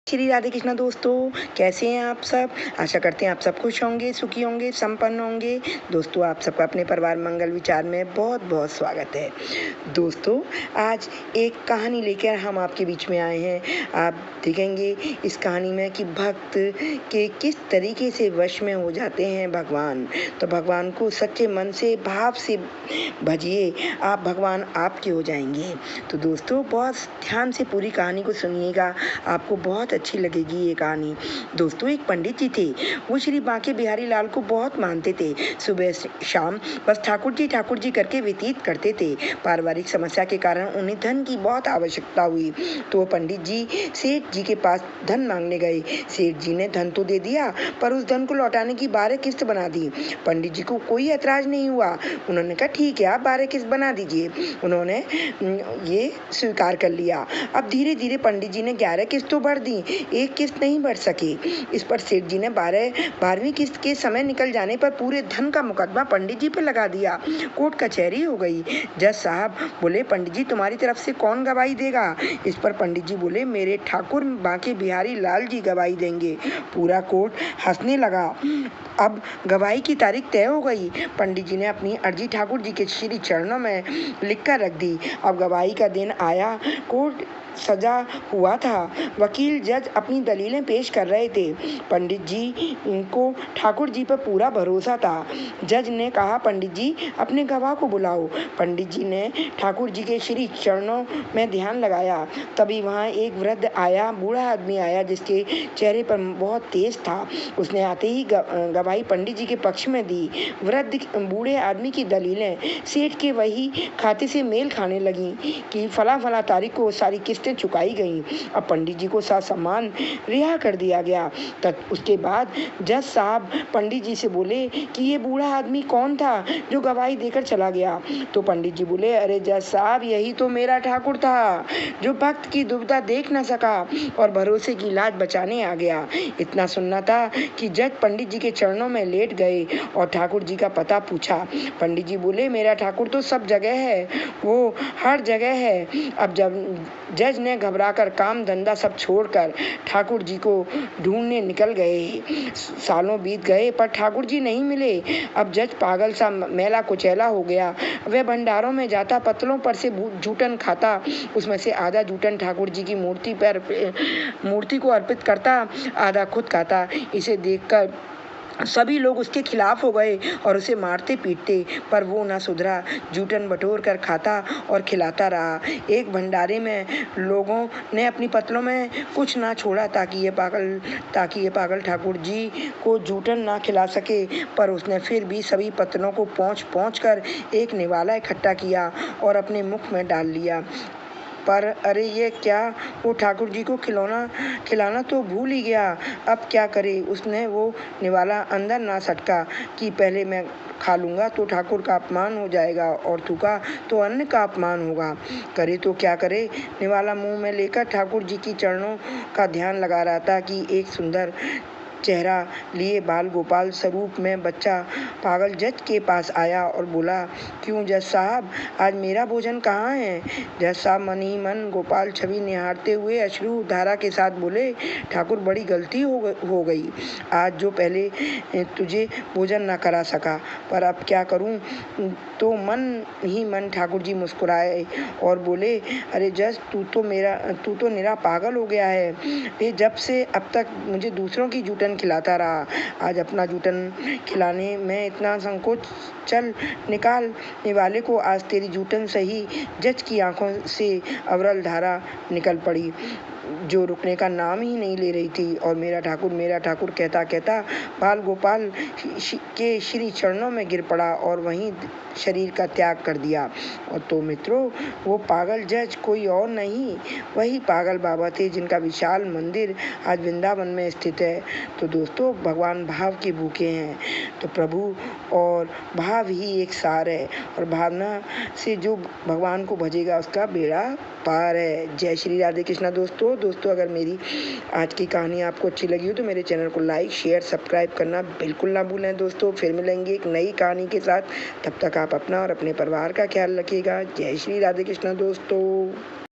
श्री राधे कृष्णा दोस्तों, कैसे हैं आप सब। आशा करते हैं आप सब खुश होंगे, सुखी होंगे, संपन्न होंगे। दोस्तों, आप सबका अपने परिवार मंगल विचार में बहुत बहुत स्वागत है। दोस्तों, आज एक कहानी लेकर हम आपके बीच में आए हैं। आप देखेंगे इस कहानी में कि भक्त के किस तरीके से वश में हो जाते हैं भगवान। तो भगवान को सच्चे मन से, भाव से भजिए, आप भगवान आपके हो जाएंगे। तो दोस्तों, बहुत ध्यान से पूरी कहानी को सुनिएगा, आपको बहुत अच्छी लगेगी ये कहानी। दोस्तों, एक पंडित जी थे। वो श्री बांके बिहारी लाल को बहुत मानते थे। सुबह शाम बस ठाकुर जी करके व्यतीत करते थे। पारिवारिक समस्या के कारण उन्हें धन की बहुत आवश्यकता हुई, तो वो पंडित जी सेठ जी के पास धन मांगने गए। सेठ जी ने धन तो दे दिया, पर उस धन को लौटाने की 12 किस्त बना दी। पंडित जी को कोई ऐतराज नहीं हुआ। उन्होंने कहा, ठीक है, आप 12 किस्त बना दीजिए। उन्होंने ये स्वीकार कर लिया। अब धीरे धीरे पंडित जी ने 11 किस्तों भर दी, एक किस्त नहीं भर सके। इस पर सेठ जी ने 12वीं किस्त के समय निकल जाने पर पूरे धन का मुकदमा पंडित जी पे लगा दिया। कोर्ट कचहरी हो गई। जज साहब बोले, पंडित जी, तुम्हारी तरफ से कौन गवाही देगा। इस पर पंडित जी बोले, मेरे ठाकुर बांके बिहारी लाल जी गवाही देंगे। पूरा कोर्ट हंसने लगा। अब गवाही की तारीख तय हो गई। पंडित जी ने अपनी अर्जी ठाकुर जी के श्री चरणों में लिखकर रख दी। अब गवाही का दिन आया। कोर्ट सजा हुआ था। वकील जज अपनी दलीलें पेश कर रहे थे। पंडित जी को ठाकुर जी पर पूरा भरोसा था। जज ने कहा, पंडित जी, अपने गवाह को बुलाओ। पंडित जी ने ठाकुर जी के श्री चरणों में ध्यान लगाया। तभी वहाँ एक वृद्ध आया, बूढ़ा आदमी आया, जिसके चेहरे पर बहुत तेज था। उसने आते ही गवाही पंडित जी के पक्ष में दी। वृद्ध बूढ़े आदमी की दलीलें सेठ के वही खाते से मेल खाने लगी कि फला तारीख को सारी किस्तें चुकाई गई। अब पंडित जी को सम्मान रिहा कर दिया गया। उसके बाद जज साहब पंडित जी से बोले कि ये बूढ़ा आदमी कौन था जो गवाही देकर चला गया। तो पंडित जी बोले, अरे जज साहब, यही तो मेरा ठाकुर था, जो भक्त की दुविधा देख न सका और भरोसे की लाज बचाने आ गया। इतना सुनना था कि जज पंडित जी के चरणों में लेट गए और ठाकुर जी का पता पूछा। पंडित जी बोले, मेरा ठाकुर तो सब जगह है, वो हर जगह है। अब जब जज ने घबराकर काम धंधा सब छोड़कर ठाकुर जी को ढूंढने निकल गए। सालों बीत गए पर ठाकुर जी नहीं मिले। अब जज पागल सा मैला कुचैला हो गया। वह भंडारों में जाता, पत्तलों पर से जूठन खाता, उसमें से आधा जूठन ठाकुर जी की मूर्ति को अर्पित करता, आधा खुद खाता। इसे देखकर सभी लोग उसके खिलाफ हो गए और उसे मारते पीटते, पर वो ना सुधरा। जूठन बटोर कर खाता और खिलाता रहा। एक भंडारे में लोगों ने अपनी पतलों में कुछ ना छोड़ा ताकि ये पागल ठाकुर जी को जूठन ना खिला सके, पर उसने फिर भी सभी पतलों को पहुँच कर एक निवाला इकट्ठा किया और अपने मुख में डाल लिया। पर अरे ये क्या, वो ठाकुर जी को खिलाना तो भूल ही गया। अब क्या करे। उसने वो निवाला अंदर ना सटका कि पहले मैं खा लूँगा तो ठाकुर का अपमान हो जाएगा और थूका तो अन्न का अपमान होगा। करे तो क्या करे। निवाला मुंह में लेकर ठाकुर जी की चरणों का ध्यान लगा रहा था कि एक सुंदर चेहरा लिए बाल गोपाल स्वरूप में बच्चा पागल जज के पास आया और बोला, क्यों जज साहब, आज मेरा भोजन कहाँ है। जज साहब मन ही मन गोपाल छवि निहारते हुए अश्रु धारा के साथ बोले, ठाकुर, बड़ी गलती हो गई आज, जो पहले तुझे भोजन न करा सका, पर अब क्या करूं। तो मन ही मन ठाकुर जी मुस्कुराए और बोले, अरे जज, तू तो निरा पागल हो गया है। ये जब से अब तक मुझे दूसरों की जूठन खिलाता रहा, आज अपना जूठन खिलाने में इतना संकोच, चल निकाल निवाले को। आज तेरी जूठन सही। जज की आंखों से अविरल धारा निकल पड़ी, जो रुकने का नाम ही नहीं ले रही थी, और मेरा ठाकुर कहता कहता बाल गोपाल के श्री चरणों में गिर पड़ा और वहीं शरीर का त्याग कर दिया। और तो मित्रों, वो पागल जज कोई और नहीं, वही पागल बाबा थे, जिनका विशाल मंदिर आज वृंदावन में स्थित है। तो दोस्तों, भगवान भाव के भूखे हैं, तो प्रभु और भाव ही एक सार है, और भावना से जो भगवान को भजेगा उसका बेड़ा पार है। जय श्री राधे कृष्णा। दोस्तों, अगर मेरी आज की कहानी आपको अच्छी लगी हो तो मेरे चैनल को लाइक, शेयर, सब्सक्राइब करना बिल्कुल ना भूलें। दोस्तों, फिर मिलेंगे एक नई कहानी के साथ। तब तक आप अपना और अपने परिवार का ख्याल रखिएगा। जय श्री राधे कृष्णा दोस्तों।